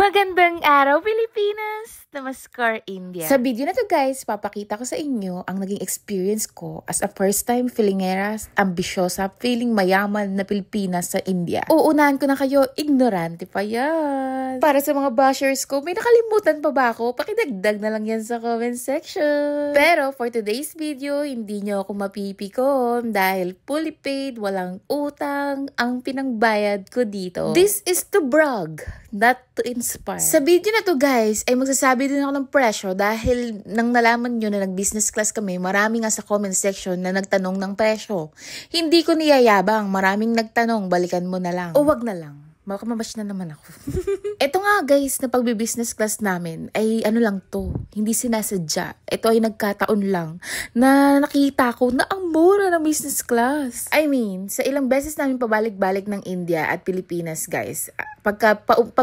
Magandang araw, Pilipinas! Namaskar, India! Sa video na to guys, papakita ko sa inyo ang naging experience ko as a first-time filingera, ambisyosa, feeling mayaman na Pilipinas sa India. Uunahan ko na kayo, ignorante pa yan. Para sa mga bashers ko, may nakalimutan pa ba ako? Pakidagdag na lang yan sa comment section. Pero for today's video, hindi nyo ako mapipikon dahil fully paid, walang utang, ang pinangbayad ko dito. This is to brag, not to inspire. Sa video na to guys, ay magsasabi din ako ng presyo dahil nang nalaman nyo na nag-business class kami, marami nga sa comment section na nagtanong ng presyo. Hindi ko niyayabang, maraming nagtanong, balikan mo na lang. O wag na lang. Makamabash na naman ako. Ito nga guys, na pagbi-business class namin, ay ano lang to, hindi sinasadya. Ito ay nagkataon lang na nakita ko na ang mura ng business class. I mean, sa ilang beses namin pabalik-balik ng India at Pilipinas guys, pag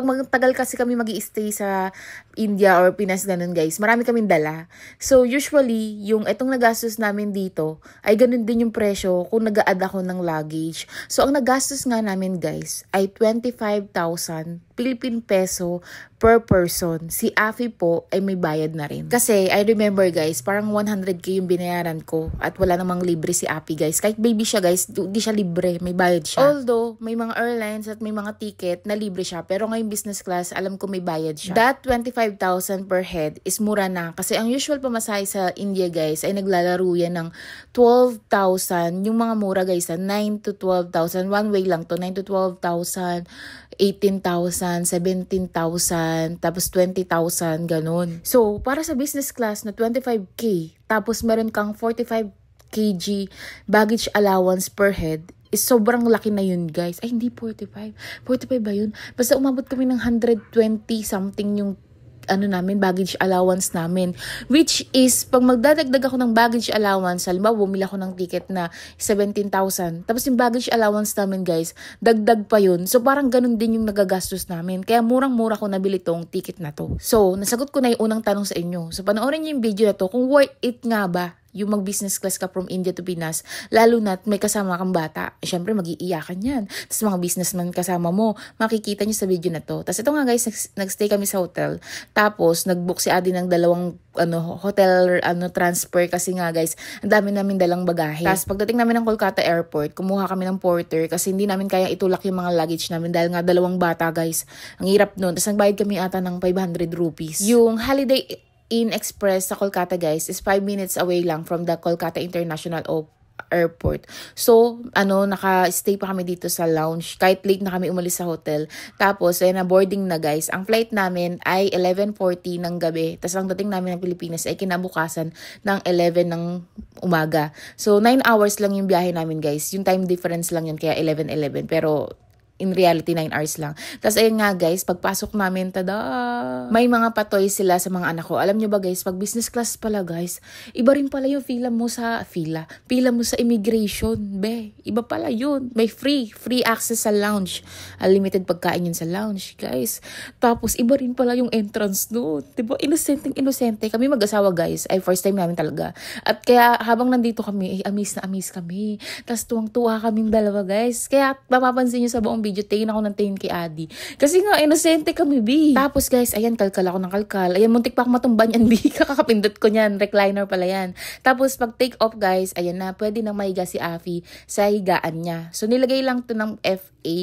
magtagal kasi kami mag-i-stay sa India or Pinas ganun guys, marami kaming dala. So usually, yung itong nagastos namin dito, ay ganun din yung presyo kung nag-a-add ako ng luggage. So ang nagastos nga namin guys, ay 25,000 Philippine peso per person. Si Afi po ay may bayad na rin. Kasi I remember guys, parang 100k yung binayaran ko at wala namang libre si Afi guys. Kahit baby siya guys, di siya libre, may bayad siya. Although, may mga airlines at may mga ticket na libre siya, pero ngayong business class, alam ko may bayad siya. That 25,000 per head is mura na kasi ang usual pamasahe sa India guys ay naglalaro yan ng 12,000. Yung mga mura guys, 9 to 12,000. One way lang to, 9 to 12,000, 18,000, 17,000, tapos 20,000, ganun. So, para sa business class na 25k, tapos meron kang 45 kg baggage allowance per head, is sobrang laki na yun, guys. Ay, hindi 45. 45 ba yun? Basta umabot kami ng 120 something yung baggage allowance namin. Which is, pag magdadagdag ako ng baggage allowance, halimbawa, bumili ako ng ticket na 17,000. Tapos yung baggage allowance namin, guys, dagdag pa yun. So, parang ganun din yung nagagastos namin. Kaya murang-mura ko nabili tong ticket na to. So, nasagot ko na yung unang tanong sa inyo. So, panoorin niyo yung video na to kung worth it nga ba yung mag-business class ka from India to Pinas, lalo na't may kasama kang bata. Siyempre, mag-iiyakan yan. Tapos mga businessman kasama mo, makikita nyo sa video na to. Tapos ito nga guys, nag-stay kami sa hotel. Tapos, nag-book si Adi ng dalawang hotel transfer kasi nga guys, ang dami namin dalang bagahe. Tapos pagdating namin ng Kolkata Airport, kumuha kami ng porter kasi hindi namin kaya itulak yung mga luggage namin dahil nga dalawang bata guys. Ang hirap nun. Tapos nagbayad kami ata ng 500 rupees. Yung Holiday Inn Express sa Kolkata guys is 5 minutes away lang from the Kolkata International Airport. So, naka-stay pa kami dito sa lounge. Kahit late na kami umalis sa hotel. Tapos, na boarding na guys. Ang flight namin ay 11:40 ng gabi. Tapos, ang dating namin ng Pilipinas ay kinabukasan ng 11 ng umaga. So, 9 hours lang yung biyahe namin guys. Yung time difference lang yun, kaya 11:11. Pero, in reality, 9 hours lang. Tapos, ayun nga guys, pagpasok namin, tada! May mga patoy sila sa mga anak ko. Alam nyo ba guys, pag business class pala guys, iba rin pala yung pila mo sa immigration. Be, iba pala yun. May free access sa lounge. Unlimited pagkain yun sa lounge, guys. Tapos, iba rin pala yung entrance no. Diba? Inosente. Kami mag-asawa guys, ay first time namin talaga. At kaya, habang nandito kami, ay amaze kami. Tapos, tuwang-tuwa kaming dalawa guys. Kaya, mapapansin nyo sa buong video, tingin ako ng tingin kay Adi. Kasi nga, inosente kami, B. Tapos guys, ayan, kalkal ako ng kalkal. Ayan, muntik pa ako matumban yan, B. Kakakapindot ko niyan. Recliner pala yan. Tapos, pag take off guys, ayan na, pwede nang mahiga si Afi sa higaan niya. So, nilagay lang to ng FA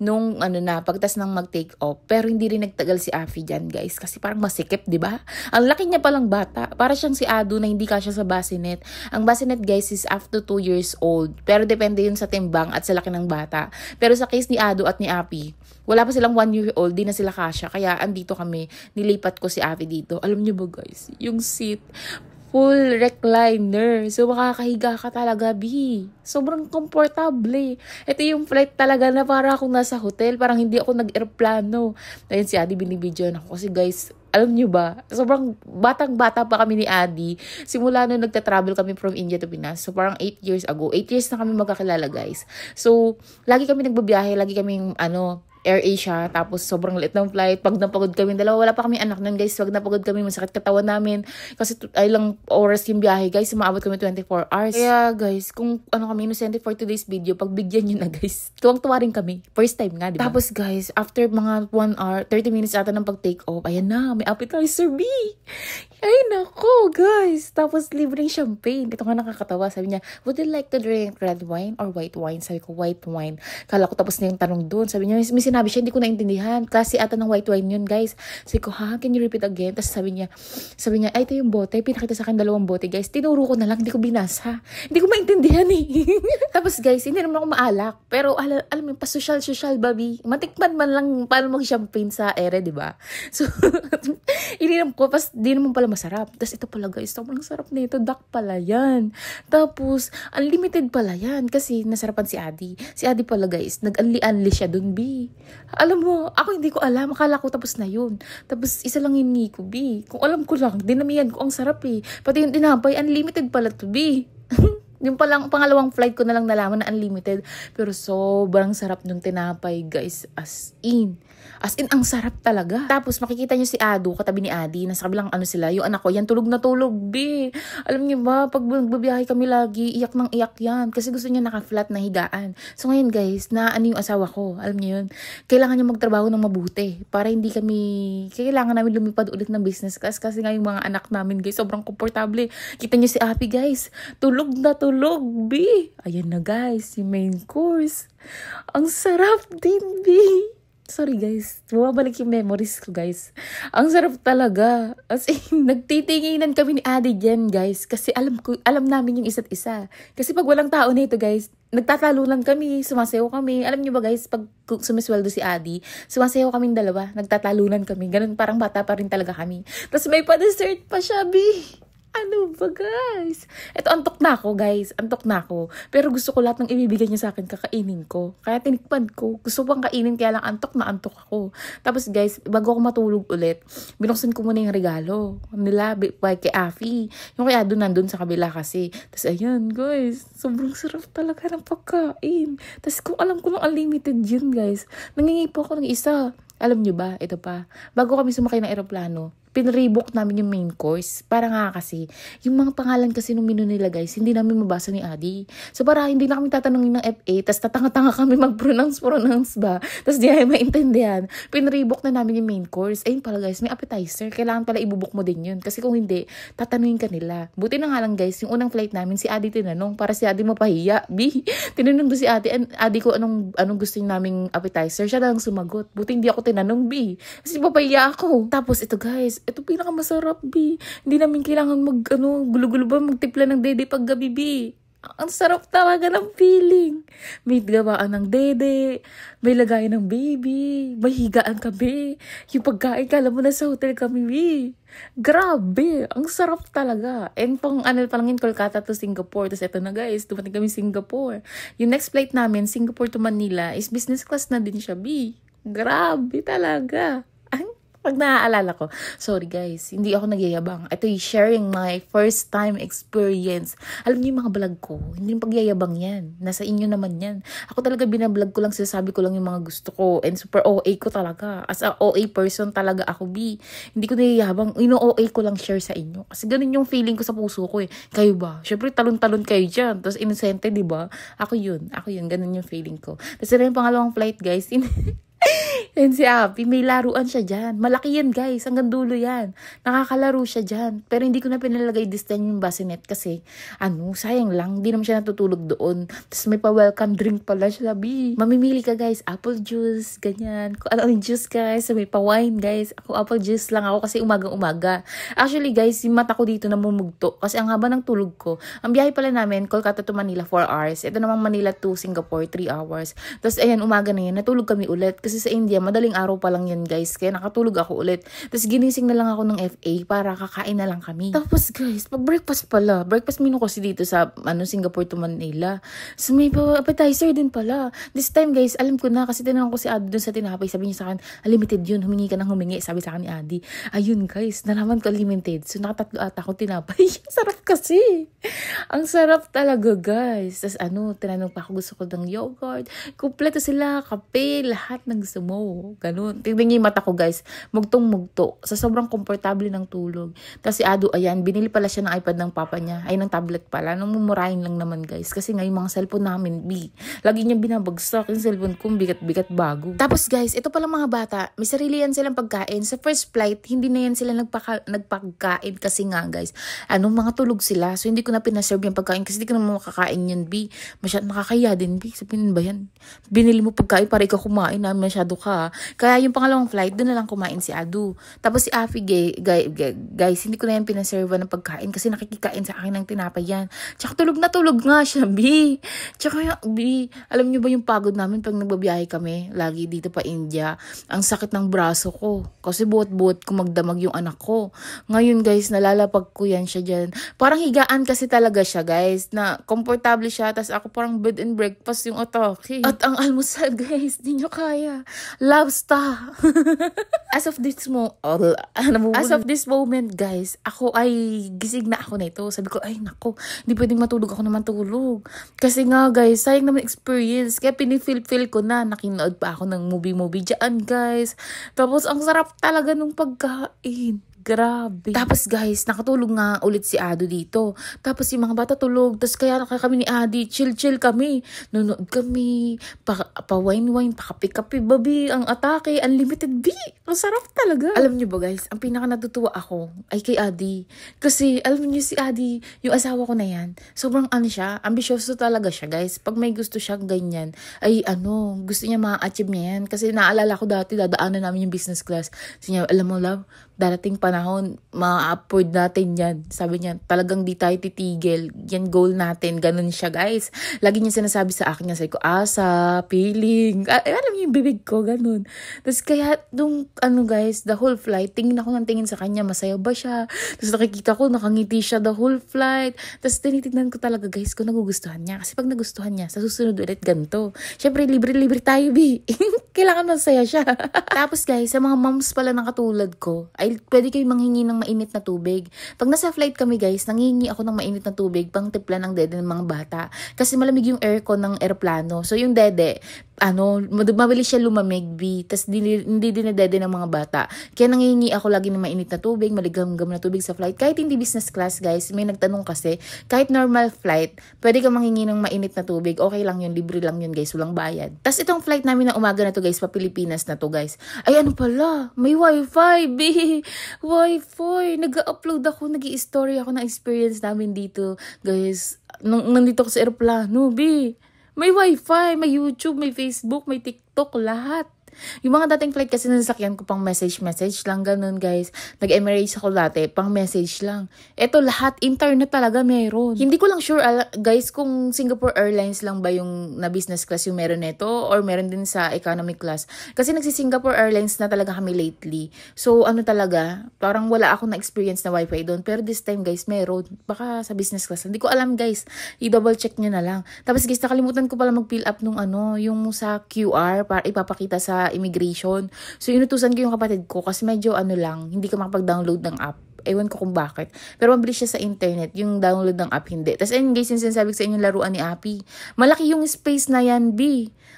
nung, pagtas nang mag-take off. Pero, hindi rin nagtagal si Afi dyan, guys. Kasi parang masikip, di ba? Ang laki niya palang bata. Para siyang si Ado na hindi kasya sa bassinet. Ang bassinet, guys, is up to 2 years old. Pero, depende yun sa timbang at sa laki ng bata. Pero, sa case ni Ado at ni Api, wala pa silang 1 year old, di na sila kasya. Kaya andito kami, nilipat ko si Api dito. Alam niyo ba guys, yung seat, full recliner. So, makakahiga ka talaga, B. Sobrang komportable. Ito yung flight talaga na para akong nasa hotel. Parang hindi ako nag-aeroplano. Ayun si Adi, binibidyoan ako. Kasi guys, alam nyo ba, sobrang batang-bata pa kami ni Adi. Simula nung nagta-travel kami from India to Pinas. So, parang 8 years ago. 8 years na kami magkakilala, guys. So, lagi kami nagbabiyahe. Lagi kaming, AirAsia, tapos sobrang liit ng flight. Pag napagod kami dalawa, wala pa kami anak nun guys. Pag napagod kami, masakit katawan namin. Kasi ay lang oras yung biyahe guys, umaabot kami 24 hours. Kaya guys, kung ano kami inosente for today's video, pagbigyan nyo na guys. Tuwang-tuwa rin kami. First time nga, diba? Tapos guys, after mga 1 hour, 30 minutes ata ng pag-take off, ayan na, may appetizer B. Ay nako guys. Tapos libreng champagne. Ito nga nakakatawa. Sabi niya, would you like to drink red wine or white wine? Sabi ko, white wine. Kala ko tapos na yung tanong doon. Sabi niya, may sinabi siya, hindi ko naintindihan. Klase ata ng white wine yun, guys. Sabi ko, ha? Can you repeat again? Tapos sabi niya, ay, ito yung bote. Pinakita sa akin 2 bote, guys. Tinuro ko na lang, hindi ko binasa. Hindi ko maintindihan eh. Tapos guys, hindi naman ako maalak. Pero alam mo, pa-social, babi. Matikman man lang paano mag-champagne sa ere, di ba? So, ininom ko, pas di naman pala masarap. Tapos ito pala guys, sobrang sarap nito. Duck pala yan. Tapos, unlimited pala yan. Kasi nasarapan si Adi. Si Adi pala guys, nag-unli-unli siya dun, B. Alam mo, ako hindi ko alam. Akala ko tapos na yun. Tapos, isa lang hiningi ko, B. Kung alam ko lang, dinamihan ko ang sarap eh. Pati yung tinapay, unlimited pala to, B. Yung palang pangalawang flight ko na lang nalaman na unlimited. Pero sobrang sarap nung tinapay, guys. As in, ang sarap talaga. Tapos makikita nyo si Ado, katabi ni Adi, nasa kabilang ano sila, yung anak ko, yan tulog na tulog, B. Alam niyo ba, pag magbabiyahe kami lagi, iyak ng iyak yan. Kasi gusto niya naka-flat na higaan. So ngayon guys, yung asawa ko, alam niyo yun, kailangan niya magtrabaho ng mabuti. Para hindi kami, kailangan namin lumipad ulit ng business class. Kasi nga yung mga anak namin guys, sobrang komportable. Kita niyo si Api guys, tulog na tulog, B. Ayan na guys, yung main course. Ang sarap din, B. Sorry guys, bumabalik yung memories ko guys. Ang sarap talaga. As in, nagtitinginan kami ni Adi dyan guys. Kasi alam namin yung isa't isa. Kasi pag walang tao nito guys, nagtatalunan kami, sumasayaw kami. Alam niyo ba guys, pag sumisweldo si Adi, sumasayaw kaming dalawa, nagtatalunan kami. Ganun, parang bata pa rin talaga kami. Tapos may pa-dessert pa siya, B. Ano ba guys? Ito, antok na ako guys. Antok na ako. Pero gusto ko lahat ng ibibigay niya sa akin, kakainin ko. Kaya tinikpan ko. Gusto pang kainin, kaya lang antok na antok ako. Tapos guys, bago ako matulog ulit, binuksan ko muna yung regalo nila kay Afi. Yung kaya doon nandun sa kabila kasi. Tapos ayun guys, sobrang sarap talaga ng pagkain. Tapos kung alam ko lang unlimited yun guys, nangingi po ako ng isa. Alam nyo ba, ito pa, bago kami sumakay ng eroplano, pinrebook namin yung main course. Para nga kasi, yung mga pangalan kasi nung menu nila guys, hindi namin mabasa ni Adi. So para hindi na kami tatanungin ng FA, tas tatanga-tanga kami mag-pronounce ba, tas di ay maintindihan. Pinrebook na namin yung main course. Ayun pala guys, may appetizer. Kailangan pala ibubuk mo din yun. Kasi kung hindi, tatanungin ka nila. Buti na nga lang guys, yung unang flight namin, si Adi tinanong, para si Adi mapahiya. Tinanong do si Adi ko anong gusto naming appetizer. Siya lang sumagot. Buti hindi ako tinanong, B. Kasi papahiya ako. Tapos ito guys, ito pinakamasarap, B. Hindi namin kailangan gulo-gulo ba, magtipla ng dede pag gabi, B. Ang sarap talaga ng feeling. May gawaan ng dede, may lagayan ng baby, may higaan kami. Yung pagkain, kala mo na sa hotel kami, B. Grabe, ang sarap talaga. And palangin Kolkata to Singapore. Tapos eto na guys, dumating kami Singapore. Yung next flight namin, Singapore to Manila, is business class na din siya, B. Grabe talaga. Pag naaalala ko, sorry guys, hindi ako nagyayabang. Ito yung sharing my first time experience. Alam niyo yung mga vlog ko, hindi yung pagyayabang yan. Nasa inyo naman yan. Ako talaga binablog ko lang, sinasabi ko lang yung mga gusto ko. And super OA ko talaga. As a OA person talaga ako, B. Hindi ko nagyayabang. OA ko lang share sa inyo. Kasi ganun yung feeling ko sa puso ko eh. Kayo ba? Syempre talon-talon kayo dyan. Tapos inosente, di ba? Ako yun. Ganun yung feeling ko. Tapos yung pangalawang flight guys, and si Api, may laruan siya dyan. Malaki yan guys, hanggang dulo yan. Nakakalaro siya dyan. Pero hindi ko na pinalagay this time yung bassinet kasi, sayang lang, hindi naman siya natutulog doon. Tapos may pa-welcome drink pala siya, B. Mamimili ka guys, apple juice, ganyan. Kung ano yung juice guys, may pa-wine guys. Ako apple juice lang ako kasi umagang-umaga. Actually guys, yung mata ko dito namumugto kasi ang haba ng tulog ko. Ang biyahe pala namin, Kolkata to Manila, 4 hours. Ito namang Manila to Singapore, 3 hours. Tapos ayan, umaga na yan, natulog kami ulit kasi sa India, madaling araw pa lang yan guys, kaya nakatulog ako ulit. Tapos ginising na lang ako ng FA para kakain na lang kami. Tapos guys, pag breakfast menu kasi dito sa Singapore to Manila. So may appetizer din pala. This time guys, alam ko na kasi tinanong ko si Adi dun sa tinapay, sabi niya sa akin, limited yun, humingi ka ng humingi, sabi sa akin ni Adi. Ayun guys, nalaman ko limited. So nakatatlo ata ako tinapay. Sarap kasi. Ang sarap talaga guys. Tapos tinanong pa ako, gusto ko ng yogurt. Kumpleto sila, kape, lahat ng gusto mo. Ganun. Tignan niyo yung mata ko guys. Mugtong-mugto. Sa sobrang komportable ng tulog. Tapos si Ado, ayan, binili pala siya ng iPad ng papa niya. Ay, ng tablet pala. Nung mumurahin lang naman guys. Kasi nga yung mga cellphone namin, lagi niya binabagsak. Yung cellphone ko, bigat-bigat bago. Tapos guys, ito pala mga bata, may sarili yan silang pagkain. Sa first flight, hindi na yan sila nagpagkain kasi nga guys. Mga tulog sila. So hindi ko na pinaserve yung pagkain kasi hindi ko na makakain yun, Masyado nakakaya din, Sabihin ba yan? Binili mo pagkain para ikaw kumain na masyado ka. Kaya yung pangalawang flight, doon na lang kumain si Adu. Tapos si Afi, guys, hindi ko na yan pinaserve ng pagkain kasi nakikikain sa akin ng tinapay yan. Tsaka tulog na tulog nga siya, Tsaka alam niyo ba yung pagod namin pag nagbabiyahe kami, lagi dito pa India, ang sakit ng braso ko. Kasi buot-buot ko magdamag yung anak ko. Ngayon guys, nalalapag ko yan siya dyan. Parang higaan kasi talaga siya guys, na komportable siya, tas ako parang bed and breakfast yung atake. At ang almusal guys, di nyo kaya. Lobster. As of this moment guys, ako ay gising na ako nito. Sabi ko, ay nako, hindi pwedeng matulog ako naman tulog. Kasi nga guys, sayang naman experience. Kaya pinifeel ko na, nakinood pa ako ng movie dyan guys. Tapos ang sarap talaga ng pagkain. Grabe. Tapos guys, nakatulog nga ulit si Ado dito. Tapos yung mga bata tulog. Tapos kaya kami ni Adi, chill kami. Nunood kami. Pa-wine-wine, pa-kape-kape, babi. Ang atake, unlimited, Ang sarap talaga. Alam niyo ba guys, ang pinaka natutuwa ako ay kay Adi. Kasi alam niyo si Adi, yung asawa ko na yan, sobrang siya, ambisyoso talaga siya guys. Pag may gusto siya ganyan, ay gusto niya ma-achieve niya yan. Kasi naalala ko dati, dadaanan namin yung business class. Sabi niya, alam mo love, darating panahon, ma-upward natin yan. Sabi niya, talagang di tayo titigil. Yan goal natin. Ganun siya, guys. Lagi niya sinasabi sa akin, sabi ko, asa, feeling. Alam niyo yung bibig ko, ganun. Tapos kaya, guys, the whole flight, tingin ako ng tingin sa kanya, masaya ba siya? Tapos nakikita ko, nakangiti siya the whole flight. Tapos tinitignan ko talaga, guys, kung nagugustuhan niya. Kasi pag nagustuhan niya, sa susunod ulit, ganito. Syempre, libre-libre tayo, Kailangan masaya siya. Tapos, guys, sa mga moms pala ng katulad ko, ay pwede kayo manghingi ng mainit na tubig. Pag nasa flight kami guys, nanghingi ako ng mainit na tubig pang timpla ng dede ng mga bata. Kasi malamig yung aircon ng eroplano. So yung dede, mabilis siya lumamig, tas hindi dinedede ng mga bata. Kaya nanghingi ako lagi ng mainit na tubig, maligam-gam na tubig sa flight. Kahit hindi business class guys, may nagtanong kasi, kahit normal flight, pwede ka manghingi ng mainit na tubig. Okay lang yun, libre lang yun guys, walang bayad. Tas itong flight namin na umaga na to guys, pa Pilipinas na to guys. Ay pala, may wifi, Wi-Fi. Nag-upload ako, nag-i-story ako ng experience namin dito. Guys, nandito ko sa aeroplano, May Wi-Fi, may YouTube, may Facebook, may TikTok, lahat. Yung mga dating flight kasi nasakyan ko pang message lang, ganun guys. Nag-Emirates ako dati, pang message lang. Eto lahat, internet talaga meron. Hindi ko lang sure guys kung Singapore Airlines lang ba yung na business class yung meron neto or meron din sa economic class. Kasi nagsi-Singapore Airlines na talaga kami lately. So talaga, parang wala akong na-experience na wifi doon. Pero this time guys, meron. Baka sa business class. Hindi ko alam guys. I-double check nyo na lang. Tapos guys, nakalimutan ko pala mag-fill up nung yung sa QR para ipapakita sa immigration. So, inutusan ko yung kapatid ko kasi medyo lang, hindi ka makapag-download ng app. Ewan ko kung bakit. Pero mabilis siya sa internet, yung download ng app hindi. Tapos ayun guys, yung sinasabi ko sa inyo laruan ni Api. Malaki yung space na yan,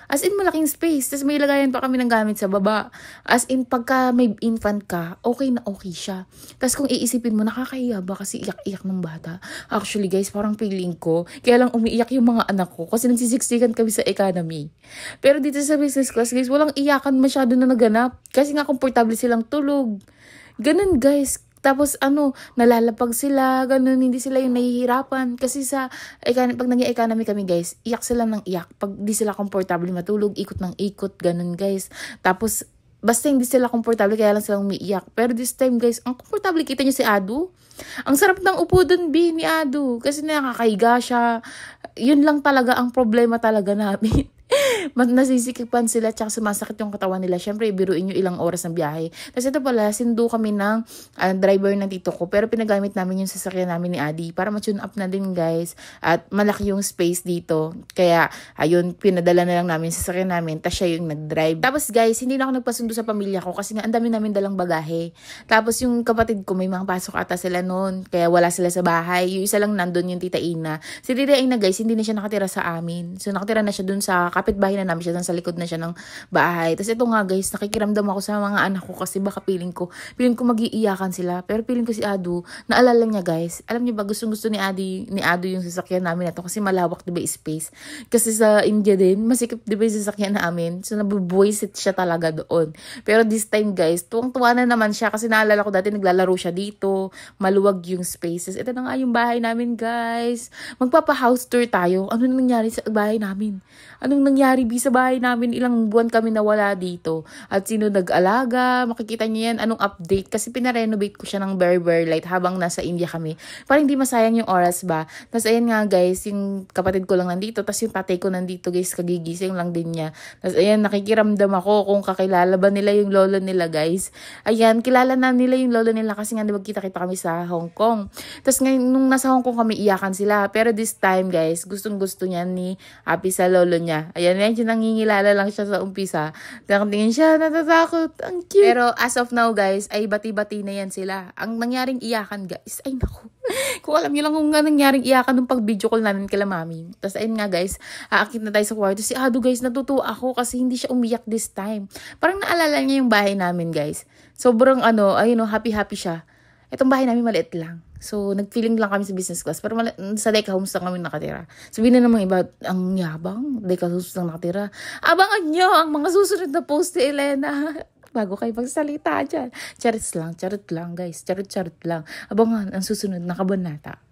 As in, malaking space. Tapos may lagayan pa kami ng gamit sa baba. As in, pagka may infant ka, okay na okay siya. Tapos kung iisipin mo, nakakahiya ba kasi iyak-iyak ng bata? Actually guys, parang feeling ko, kaya lang umiiyak yung mga anak ko kasi nagsisiksikan kami sa economy. Pero dito sa business class guys, walang iyakan masyado na naganap. Kasi nga komportable silang tulog. Ganun guys. Tapos nalalapag sila, ganun, hindi sila yung nahihirapan. Kasi pag nag-economy kami guys, iyak sila ng iyak. Pag di sila komportable matulog, ikot ng ikot, ganun guys. Tapos, basta hindi sila komportable, kaya lang silang umiiyak. Pero this time guys, ang komportable, kita niyo si Adu. Ang sarap ng upo dun, ni Adu. Kasi nakakahiga siya. Yun lang talaga ang problema talaga namin. Nasisikipan sila tsaka sumasakit yung katawan nila. Syempre, ibiruin nyo ilang oras ng biyahe. Tapos ito pala, sindo kami ng driver ng tito ko. Pero pinagamit namin yung sasakyan namin ni Adi para ma-tune up na din, guys. At malaki yung space dito. Kaya, ayun, pinadala na lang namin yung sasakyan namin. Tapos siya yung nag-drive. Tapos guys, hindi na ako nagpasundo sa pamilya ko kasi nga ang dami namin dalang bagahe. Tapos yung kapatid ko, may mga pasok ata sila noon. Kaya wala sila sa bahay. Yung isa lang nandun, yung Tita Ina. Si Tita Ina, guys, hindi na siya nakatira sa amin. So nakatira na siya dun sa kapitbahay na namin siya, sa likod na siya ng bahay. Tapos ito nga guys, nakikiramdam ako sa mga anak ko kasi baka feeling ko mag-iiyakan sila. Pero feeling ko si Adu, naalala niya guys. Alam niyo ba, gustong-gusto ni Adu yung sasakyan namin na to kasi malawak, diba, space. Kasi sa India din, masikip, diba, yung sasakyan namin. So nabubuisit siya talaga doon. Pero this time guys, tuwang-tuwa na naman siya kasi naalala ko dati naglalaro siya dito. Maluwag yung spaces. Ito na nga yung bahay namin guys. Magpapa-house tour tayo. Ano nangyari sa bahay namin? Anong nangyari sa bahay namin? Ilang buwan kami nawala dito. At sino nag-alaga? Makikita niyo yan. Anong update? Kasi pinarenovate ko siya ng very light habang nasa India kami. Para hindi masayang yung oras ba. Tapos ayan nga guys, yung kapatid ko lang nandito. Tapos yung tatay ko nandito guys, kagigising lang din niya. Tapos ayan, nakikiramdam ako kung kakilala ba nila yung lolo nila guys. Ayan, kilala na nila yung lolo nila kasi nga kita-kita kami sa Hong Kong. Tapos ngayon, nung nasa Hong Kong kami, iyakan sila. Pero this time guys, gustong-gusto niya ni Api sa lolo niya. Ayan, medyo nangingilala lang siya sa umpisa. Nakatingin siya, natatakot. Ang cute. Pero as of now guys, ay bati-bati na yan sila. Ang nangyaring iyakan guys, ay naku. Kung alam niyo lang kung nangyaring iyakan nung pag-video call namin kila mami. Tapos ayun nga guys, aakit na tayo sa kwarto. Si Adu guys, natutuwa ako kasi hindi siya umiyak this time. Parang naalala niya yung bahay namin guys. Sobrang ayun happy siya. Itong bahay namin maliit lang. So, nag-feeling lang kami sa business class. Pero sa Deka Homes lang kami nakatira. Sabihin na namang iba, ang yabang, Deka Homes lang nakatira. Abangan nyo ang mga susunod na post ni Elena. Bago kayo magsalita dyan. Charot lang guys. Charot lang. Abangan ang susunod na kabanata.